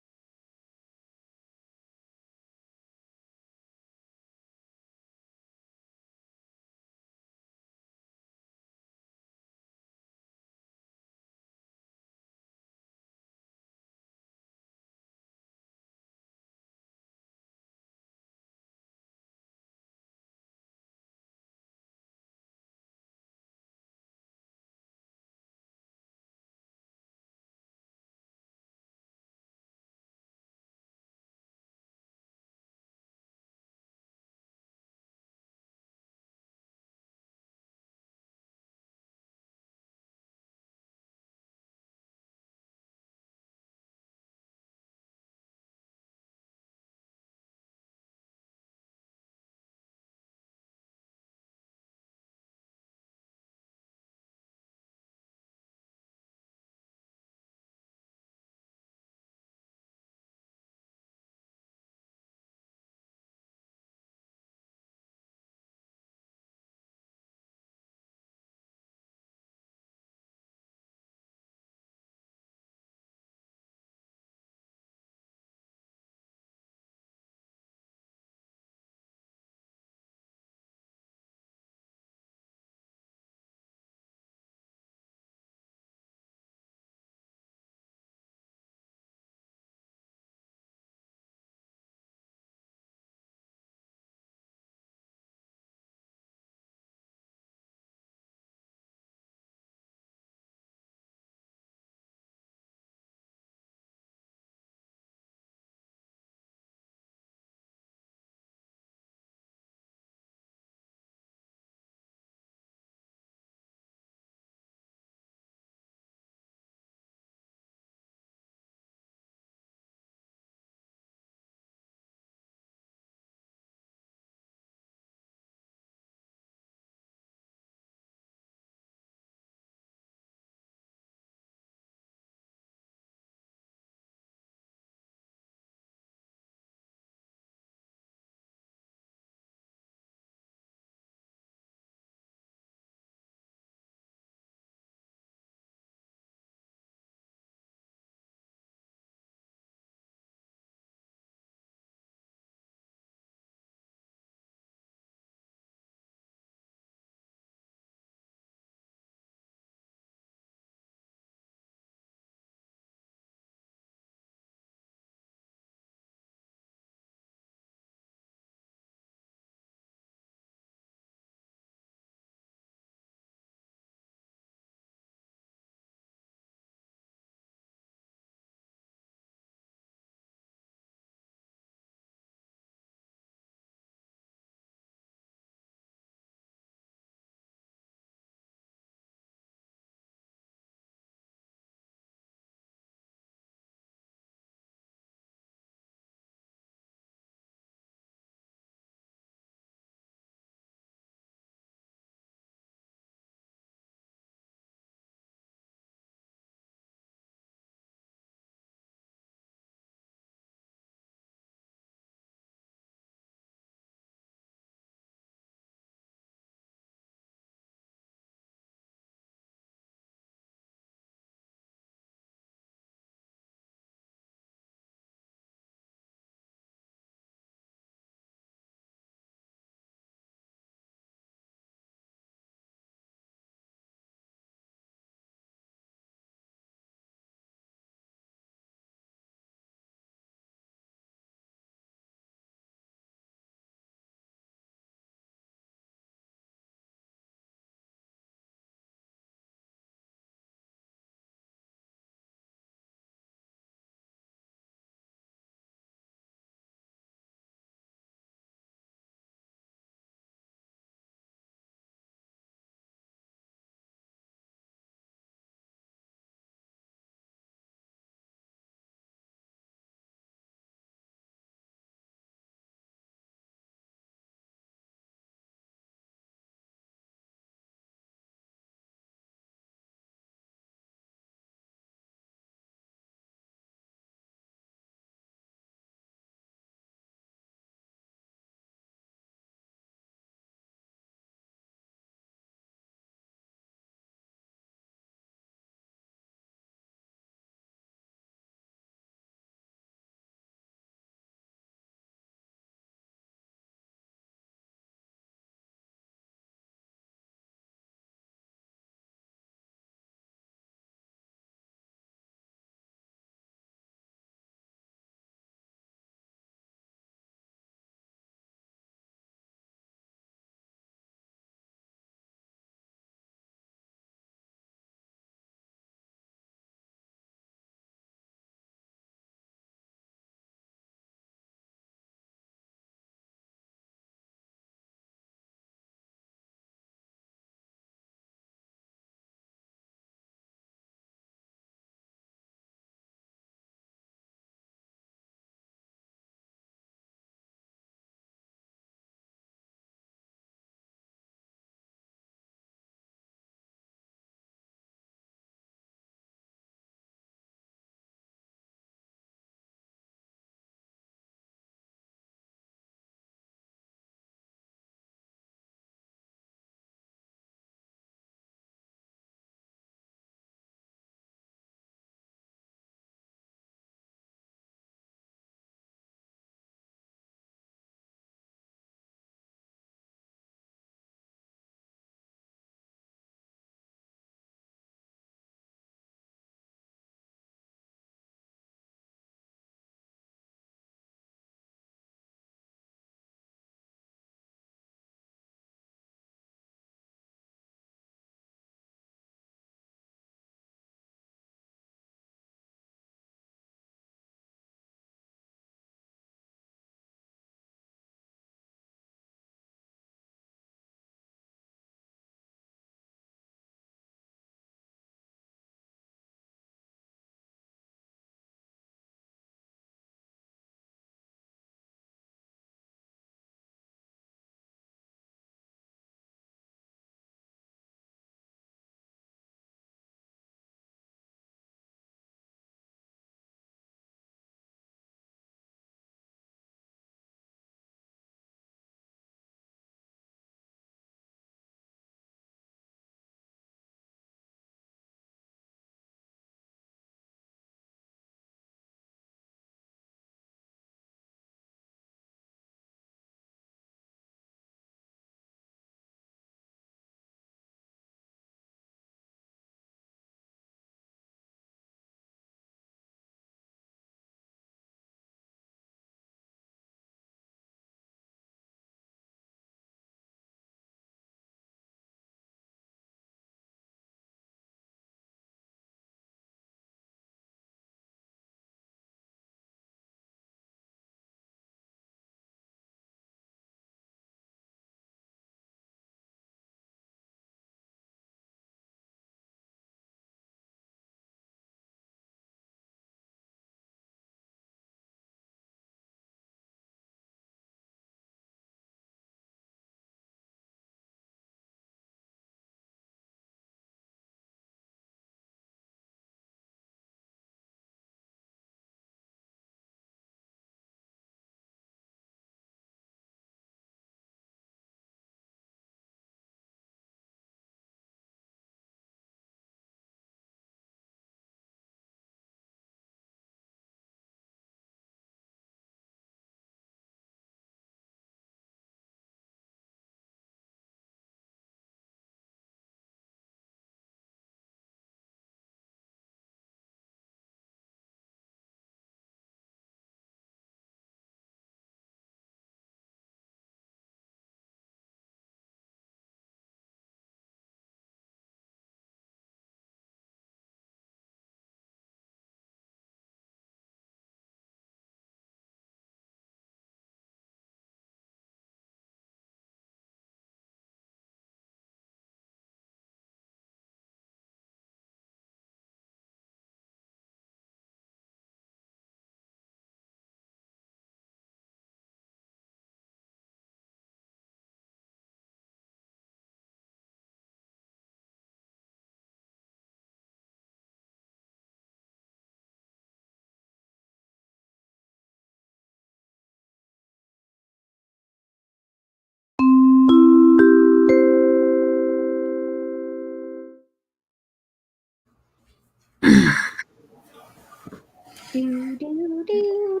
Do, do, do, do.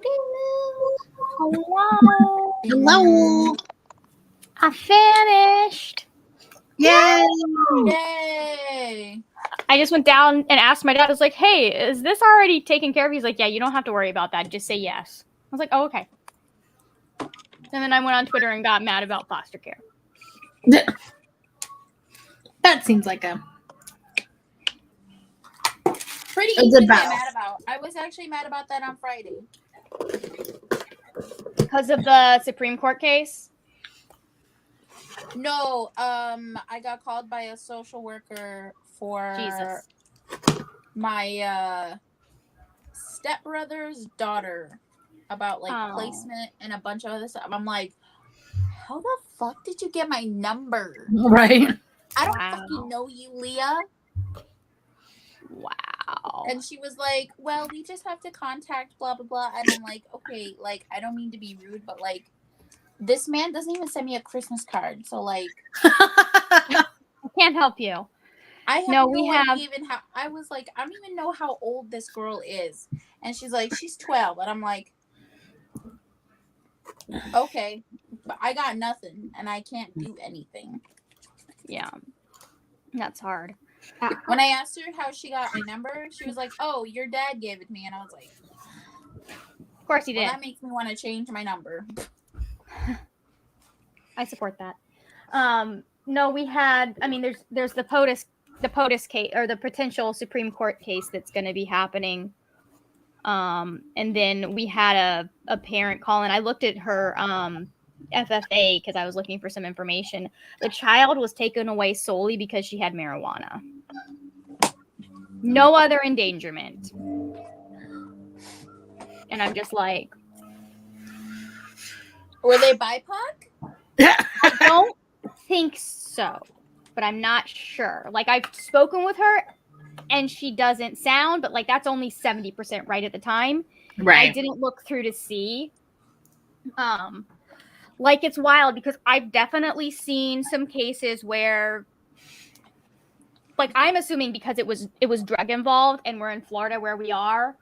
Hello. Hello. I finished. Yay. Yay! I just went down and asked my dad, I was like, hey, is this already taken care of? He's like, yeah, you don't have to worry about that. Just say yes. I was like, oh, okay. And then I went on Twitter and got mad about foster care. That seems like a Pretty A easy good to get battle. mad about. I was actually mad about that on Friday. Because of the Supreme Court case? No, I got called by a social worker for Jesus. my stepbrother's daughter about like Oh. placement and a bunch of other stuff. I'm like, how the fuck did you get my number? right. I don't Wow. fucking know you, Leah. Wow. And she was like, well, we just have to contact blah blah blah. And I'm like, okay, like I don't mean to be rude, but like this man doesn't even send me a Christmas card. So like I can't help you. I have No, no, we idea have- even how I was like, I don't even know how old this girl is. And she's like, she's 12. And I'm like, okay, but I got nothing and I can't do anything. Yeah. That's hard. When I asked her how she got my number, she was like, oh, your dad gave it to me. And I was like, Of course he well, did. that makes me want to change my number. I support that. No, we had, I mean, there's the POTUS case, or the potential Supreme Court case that's going to be happening. And then we had a parent call, and I looked at her FFA because I was looking for some information. The child was taken away solely because she had marijuana. No other endangerment. And I'm just like, Were they BIPOC? I don't think so, but I'm not sure. Like, I've spoken with her, and she doesn't sound, but like that's only 70% right at the time. I Right. didn't look through to see. Like, it's wild because I've definitely seen some cases where, like, I'm assuming because it was drug involved and we're in Florida where we are,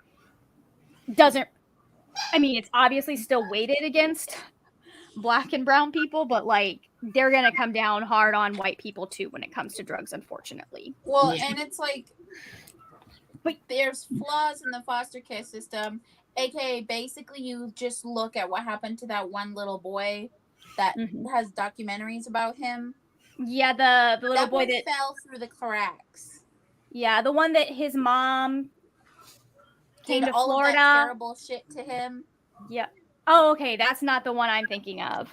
it's obviously still weighted against Black and brown people, but like they're gonna come down hard on white people too when it comes to drugs, unfortunately. Well, Yeah. and it's like, But- there's flaws in the foster care system. AKA, basically, you just look at what happened to that one little boy that Mhm. has documentaries about him. Yeah, the little That boy one that fell through the cracks. the one that his mom came Did to all of Florida. that terrible shit to him. Yeah. Oh, okay. That's not the one I'm thinking of.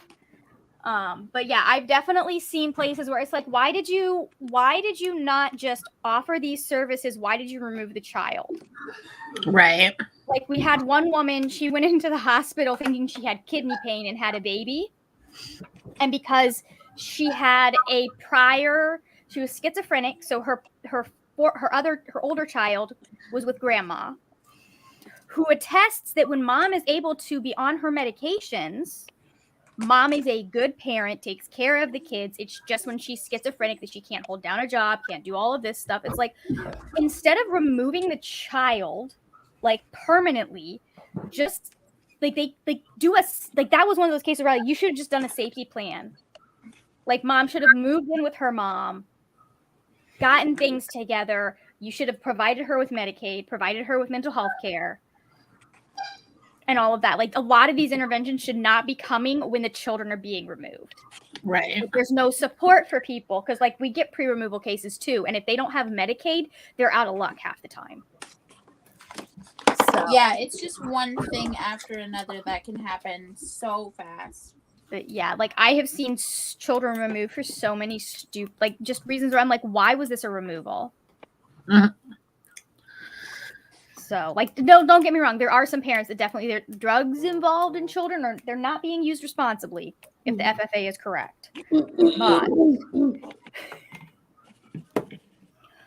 But yeah, I've definitely seen places where it's like, why did you not just offer these services? Why did you remove the child? Right. Like, we had one woman, she went into the hospital thinking she had kidney pain and had a baby. And because she had she was schizophrenic, so her older child was with grandma, who attests that when mom is able to be on her medications, mom is a good parent, takes care of the kids. It's just when she's schizophrenic that she can't hold down a job, can't do all of this stuff. It's like, instead of removing the child, like, permanently, just like they do that was one of those cases where, like, you should have just done a safety plan. Like, mom should have moved in with her mom, gotten things together. You should have provided her with Medicaid, provided her with mental health care, and all of that. Like, a lot of these interventions should not be coming when the children are being removed. Right. Like, there's no support for people because, like, we get pre-removal cases too, and if they don't have Medicaid, they're out of luck half the time. So, Yeah, it's just one thing after another that can happen so fast. but yeah, like, I have seen children removed for so many just reasons where I'm like, why was this a removal? Mhm. So, like, no, don't get me wrong. There are some parents that definitely, there are drugs involved in children, or they're not being used responsibly if the FFA is correct.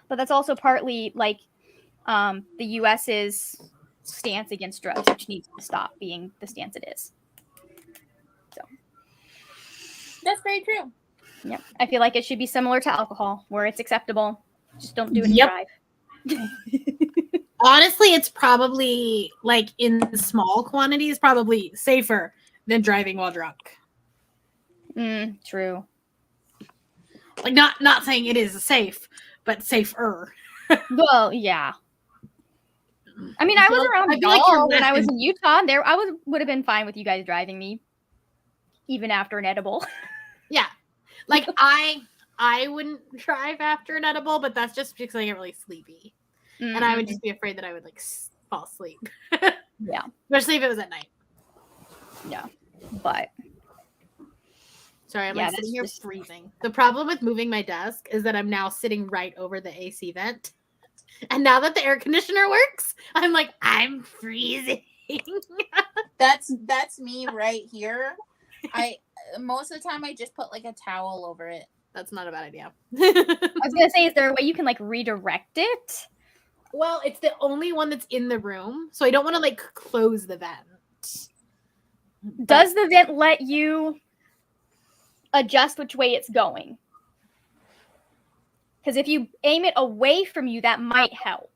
But that's also partly like the US's stance against drugs, which needs to stop being the stance it is. So, That's very true. yeah, I feel like it should be similar to alcohol, where it's acceptable. Just don't do it and Yep. drive. Honestly, it's probably like in small quantities, probably safer than driving while drunk. True. Like not saying it is safe, but safer. Well, yeah. I mean, I was around y'all when I was in Utah. There, would have been fine with you guys driving me, even after an edible. Yeah, like I wouldn't drive after an edible, but that's just because I get really sleepy, and I would just be afraid that I would like fall asleep. Yeah, especially if it was at night. Yeah, but sorry, I'm like sitting here freezing. The problem with moving my desk is that I'm now sitting right over the AC vent. And now that the air conditioner works, I'm like, I'm freezing. That's me right here. Most of the time I just put like a towel over it. That's not a bad idea. I was gonna say, is there a way you can like redirect it? Well, it's the only one that's in the room, so I don't want to like close the vent. Does the vent let you adjust which way it's going? Because if you aim it away from you, that might help.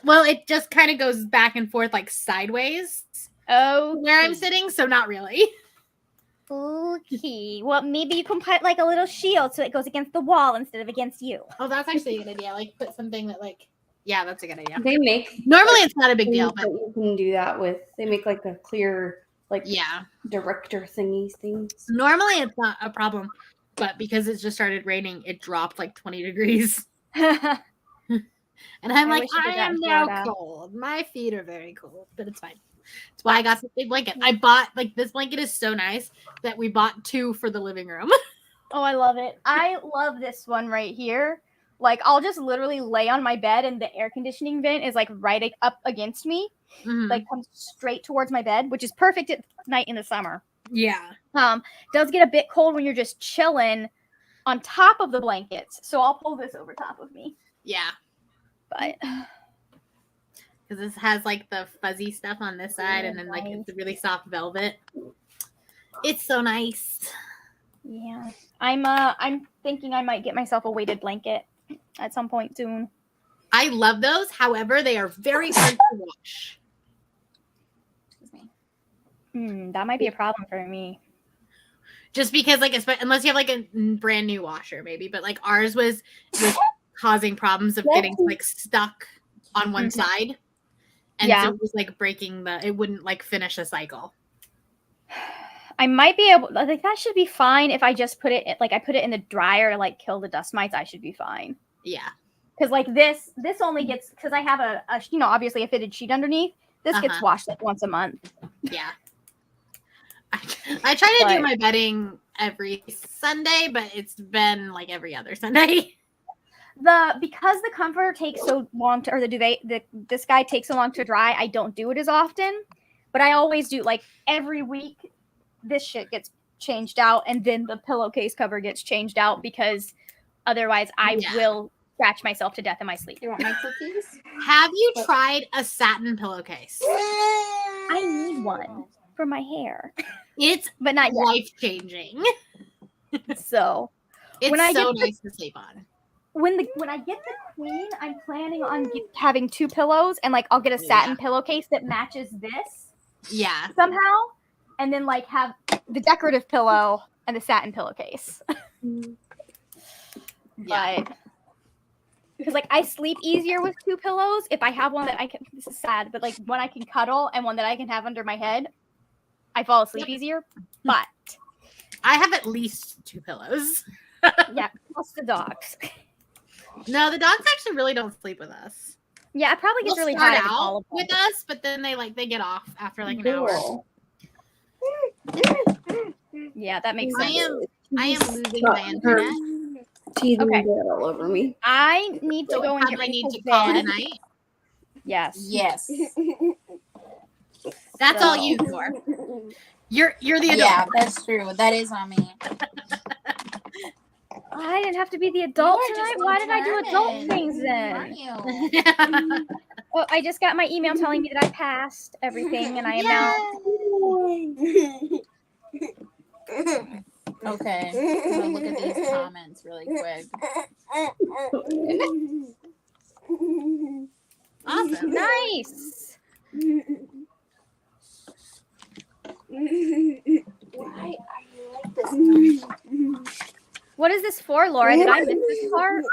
Well, it just kind of goes back and forth like sideways. Oh, where I'm sitting, so not really. Okay. Well, maybe you can put like a little shield so it goes against the wall instead of against you. Oh, that's actually a good idea. Like put something that like, yeah, that's a good idea. They make normally it's not a big deal, but you can do that with. They make like a clear like yeah director things. Normally it's not a problem. But because it just started raining, it dropped like 20 degrees. And I'm like, I am now cold. My feet are very cold, but it's fine. That's why I got this big blanket. I bought, like, this blanket is so nice that we bought 2 for the living room. Oh, I love it. I love this one right here. Like, I'll just literally lay on my bed and the air conditioning vent is like right up against me. Like, comes straight towards my bed, which is perfect at night in the summer. Yeah. Does get a bit cold when you're just chilling on top of the blankets. So I'll pull this over top of me. Yeah. But because this has like the fuzzy stuff on this side and then like it's the really soft velvet. It's so nice. Yeah. I'm thinking I might get myself a weighted blanket at some point soon. I love those. However, they are very hard to wash. That might be a problem for me. Just because, like, unless you have like a brand new washer, maybe, but like ours was causing problems of getting like stuck on one side, and so it was like breaking it wouldn't like finish a cycle. I might be able, like, that should be fine if I just put it like I put it in the dryer to like kill the dust mites. I should be fine. Yeah, because like this only gets because I have a obviously a fitted sheet underneath. This gets washed like once a month. Yeah. I try to do my bedding every Sunday, but it's been like every other Sunday. Because the comforter takes so long to, or the duvet, this guy takes so long to dry, I don't do it as often. But I always do, like, every week. This shit gets changed out, and then the pillowcase cover gets changed out because otherwise I will scratch myself to death in my sleep. You want my cookies? Have you tried a satin pillowcase? I need one for my hair. It's but not life changing. So it's when so nice to sleep on. When I get the queen, I'm planning on having 2 pillows, and like I'll get a satin pillowcase that matches this. Yeah. Somehow, and then like have the decorative pillow and the satin pillowcase. Yeah. But because like I sleep easier with 2 pillows if I have one that I can. This is sad, but like one I can cuddle and one that I can have under my head. I fall asleep easier, but I have at least 2 pillows. Yeah, plus the dogs. No, the dogs actually really don't sleep with us. Yeah, it probably gets really hard out with us, but then they get off after like an hour. Yeah, that makes sense. I am losing my internet. Okay. All over me. I need to go and get ready to call it a night. Yes. Yes. That's all you for. You're the adult. Yeah, that's true. That is on me. I didn't have to be the adult tonight. Why did I do adult things then? Well, I just got my email telling me that I passed everything and I am now. Okay. I'm gonna look at these comments really quick. Awesome. Nice. Why are you like this? What is this for, Laura? Did I miss this part?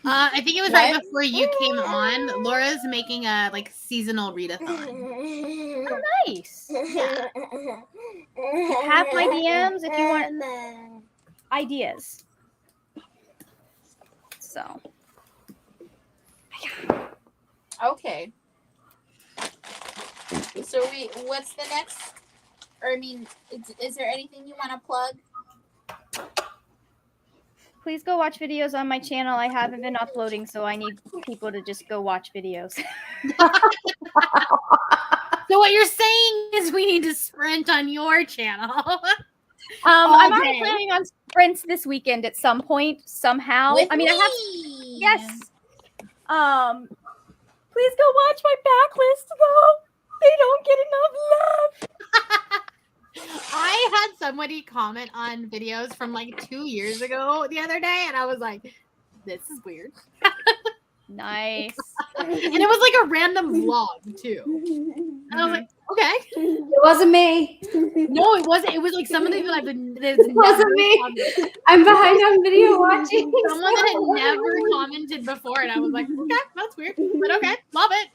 I think it was right before you came on. Laura's making a like seasonal readathon. Oh, nice. Have my DMs if you want ideas. So. Okay. So what's the next? Or I mean, is there anything you want to plug? Please go watch videos on my channel. I haven't been uploading, so I need people to just go watch videos. So what you're saying is we need to sprint on your channel. I'm already planning on sprints this weekend at some point, somehow. With I mean, me. I have yes. Please go watch my backlist though. They don't get enough love. I had somebody comment on videos from like 2 years ago the other day, and I was like, this is weird. Nice. And it was like a random vlog too. And I was like, okay. It wasn't me. No, it wasn't. It was like somebody that I've been. It wasn't me. I'm behind on video watching. Someone that had never commented before, and I was like, okay, that's weird, but okay, love it.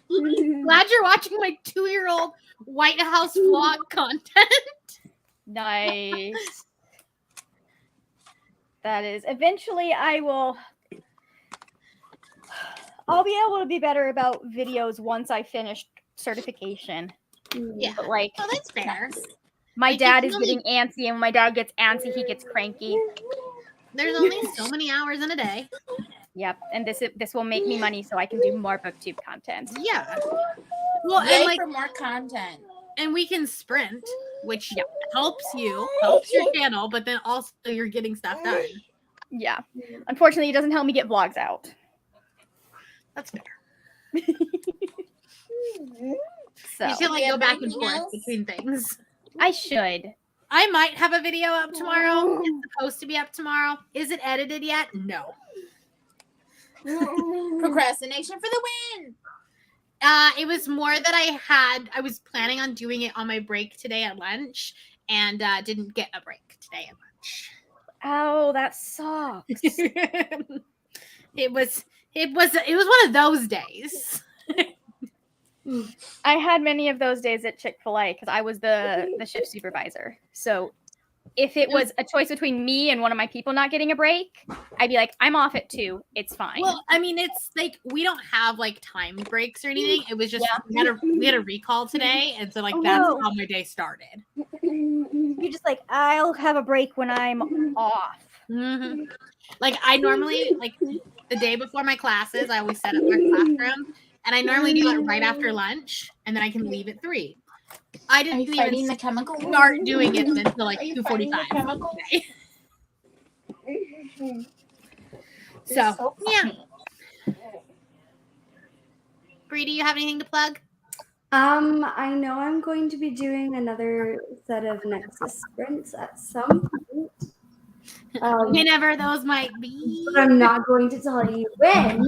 Glad you're watching my 2-year-old White House vlog content. Nice. That is. Eventually, I'll be able to be better about videos once I finish certification. Yeah, But like, oh, that's fair. my Like, dad it's is getting antsy, and when my dad gets antsy, he gets cranky. There's only so many hours in a day. Yep, and this will make me money, so I can do more booktube content. Yeah. Well, Yay and like, for more content. and we can sprint, which Yep. helps your channel, but then also you're getting stuff done. Yeah. Unfortunately, it doesn't help me get vlogs out. That's fair. So You should like Do you go have back and anything forth else? between things. I should. I might have a video up tomorrow. It's supposed to be up tomorrow. Is it edited yet? No. Procrastination for the win. It was more that I was planning on doing it on my break today at lunch, and didn't get a break today at lunch. Oh, that sucks. It was one of those days. I had many of those days at Chick-fil-A because I was the shift supervisor. So if it was a choice between me and one of my people not getting a break, I'd be like, I'm off at 2. It's fine. Well, I mean, it's like we don't have like time breaks or anything. It was just we had a recall today, and so like that's how my day started. You're just like, I'll have a break when I'm off. Mm-hmm. Like I normally like the day before my classes, I always set up my classroom, and I normally do it right after lunch, and then I can leave at 3. I didn't even the chemical start doing it until like 2:45. So yeah. Bree, do you have anything to plug? I know I'm going to be doing another set of Nexus sprints at some point. Whenever those might be. But I'm not going to tell you when.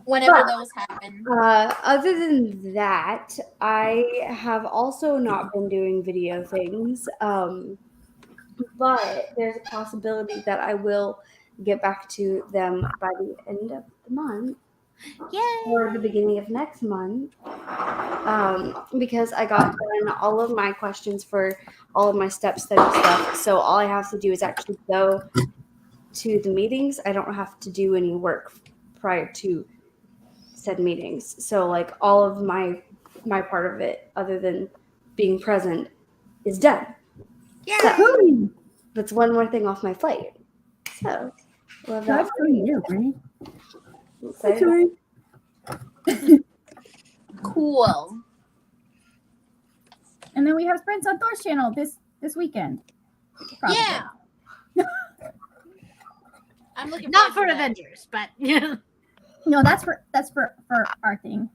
Whenever those happen. Other than that, I have also not been doing video things. But there's a possibility that I will get back to them by the end of the month. Or the beginning of next month. Because I got done all of my questions for all of my step study stuff. So all I have to do is actually go to the meetings. I don't have to do any work prior to said meetings. So like all of my part of it, other than being present, is done. Yeah. So that's one more thing off my plate. So love that for you, Brittany. Cool. And then we have sprints on Thor's channel this weekend. Probably. Yeah. I'm looking Not forward for to that. Avengers, but yeah. No, that's for our thing.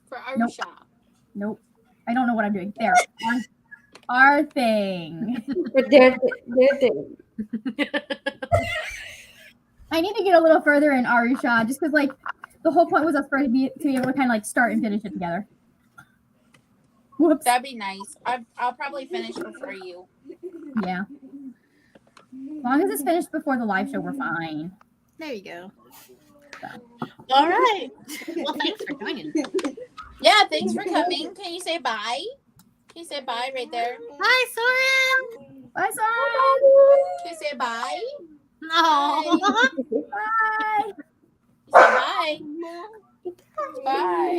For our Nope. shop. Nope. I don't know what I'm doing. There. On our thing. But their thing. I need to get a little further in Arusha, just because like the whole point was us for to be able to kind of like start and finish it together. Whoops. That'd be nice. I'll probably finish before you. Yeah. As long as it's finished before the live show, we're fine. There you go. All right. Well, thanks for joining. Yeah, thanks for coming. Can you say bye? Can you say bye right there? Hi, Soren. Bye, Soren. Can you say bye? No. Bye. Say bye. Bye.